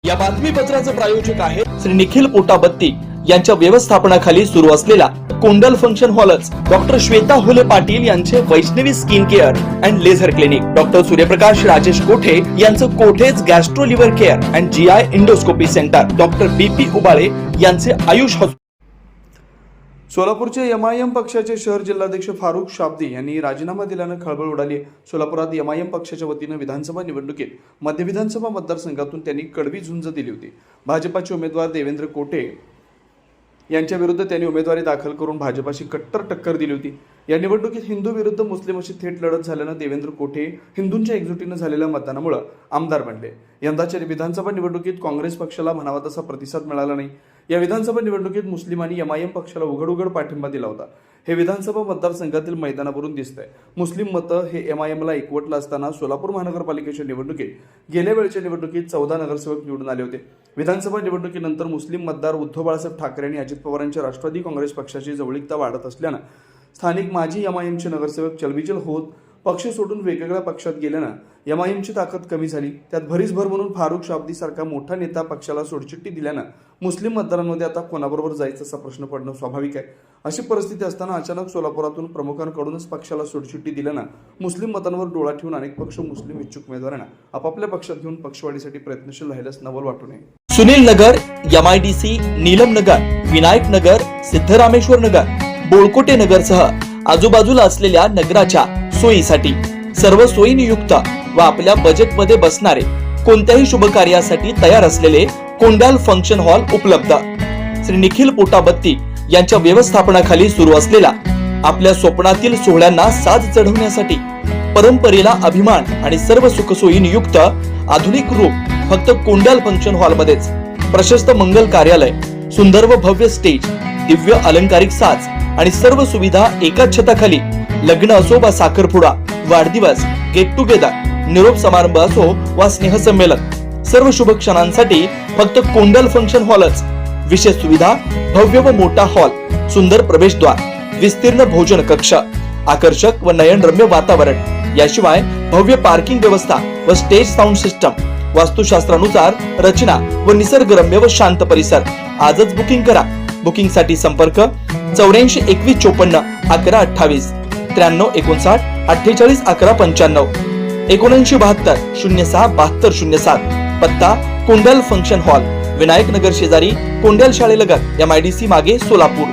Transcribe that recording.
या बातमीपत्राचे प्रायोजक आहे श्री निखिल पोटाबत्ती यांच्या व्यवस्थापनाखाली सुरू असलेला कोंडल फंक्शन हॉलच डॉक्टर श्वेता हुले पाटील यांचे Vaishnavi skin care and laser clinic, doctor Suryaprakash Rajesh Kothe यांचं Kothe's gastro liver care and GI endoscopy centre, doctor BP Ubale यांचे आयुष हॉस्पिटल. सोलापूरचे MIM पक्षाचे शहर जिल्हाध्यक्ष फारुख शाब्दी यांनी राजीनामा दिल्यानं खळबळ उडाली. सोलापुरात MIM पक्षाच्या वतीनं विधानसभा निवडणुकीत मध्य विधानसभा मतदारसंघातून त्यांनी कडवी झुंज दिली होती. भाजपाचे उमेदवार देवेंद्र कोठे यांच्या विरुद्ध त्यांनी उमेदवारी दाखल करून भाजपाशी कट्टर टक्कर दिली होती. या निवडणुकीत हिंदू विरुद्ध मुस्लिम अशी थेट लढत झाल्यानं देवेंद्र कोठे हिंदूंच्या एकजुटीनं झालेल्या मतदानामुळे आमदार बनले. यंदाच्या विधानसभा निवडणुकीत काँग्रेस पक्षाला म्हणावा तसा प्रतिसाद मिळाला नाही. या विधानसभा निवडणुकीत मुस्लिमांनी MIM पक्षाला उघड पाठिंबा दिला होता. हे विधानसभा मतदारसंघातील मैदानावरून दिसतंय. मुस्लिम मतं हे MIMला एकवटलं असताना सोलापूर महानगरपालिकेच्या निवडणुकीत गेल्या वेळच्या निवडणुकीत 14 नगरसेवक निवडून आले होते. विधानसभा निवडणुकीनंतर मुस्लिम मतदार उद्धव बाळासाहेब ठाकरे आणि अजित पवारांच्या राष्ट्रवादी काँग्रेस पक्षाची जवळीकता वाढत असल्यानं स्थानिक माजी MIMचे नगरसेवक चलबिचल होत पक्ष सोडून वेगवेगळ्या पक्षात गेल्यानं MIMची ताकद कमी झाली. त्यात भरीसभर म्हणून फारुख शाब्दी सारखा मोठा नेता पक्षाला सोडचिठ्ठी दिल्यानं मुस्लिम मतदारांमध्ये आता कोणाबरोबर जायचं असा प्रश्न पडणं स्वाभाविक आहे. अशी परिस्थिती असताना अचानक सोलापुरातून प्रमुखांकडूनच पक्षाला सोडचिठ्ठी दिल्यानं मुस्लिम मतांवर डोळा ठेवून अनेक पक्ष मुस्लिम इच्छुक उमेदवारांना आपापल्या पक्षात घेऊन पक्षवाढीसाठी प्रयत्नशील राहिल्यास नवल वाटू नये. सुनील नगर, MIDC, नीलम नगर, विनायक नगर, सिद्धरामेश्वर नगर, बोळकोटे नगरसह आजूबाजूला असलेल्या नगराच्या सोयीसाठी सर्व सोयीनियुक्त व आपल्या बजेटमध्ये बसणारे कोणत्याही शुभ कार्यासाठी तयार असलेले कोंडाल फंक्शन हॉल उपलब्ध. श्री निखिल पोटाबत्ती यांच्या व्यवस्थापनाखाली सुरू असलेला आपल्या स्वप्नातील सोहळ्यांना साज चढवण्यासाठी परंपरेला अभिमान आणि सर्व सुखसोयीनियुक्त आधुनिक रूप फक्त कोंडाल फंक्शन हॉलमध्येच. प्रशस्त मंगल कार्यालय, सुंदर व भव्य स्टेज, दिव्य अलंकारिक साज आणि सर्व सुविधा एकाच छताखाली. लग्न असो वा साखरपुडा, वाढदिवस, गेट टुगेदर, निरोप समारंभ असो वा स्नेहसंमेलन, सर्व शुभ क्षणांसाठी फक्त कोंडल फंक्शन हॉलच. विशेष सुविधा, भव्य व मोठा हॉल, सुंदर प्रवेशद्वार, विस्तीर्ण भोजन कक्ष, आकर्षक व नयनरम्य वातावरण, याशिवाय भव्य पार्किंग व्यवस्था व स्टेज साऊंड सिस्टम, वास्तुशास्त्रानुसार रचना व निसर्गरम्य व शांत परिसर. आजच बुकिंग करा. बुकिंग साठी संपर्क 84 21 54 11 28 93 59 48 11 95 79 72 06 72 07. पत्ता कोंडल फंक्शन हॉल, विनायक नगर शेजारी कोंडल शाळेलगत, MIDC मागे, सोलापूर.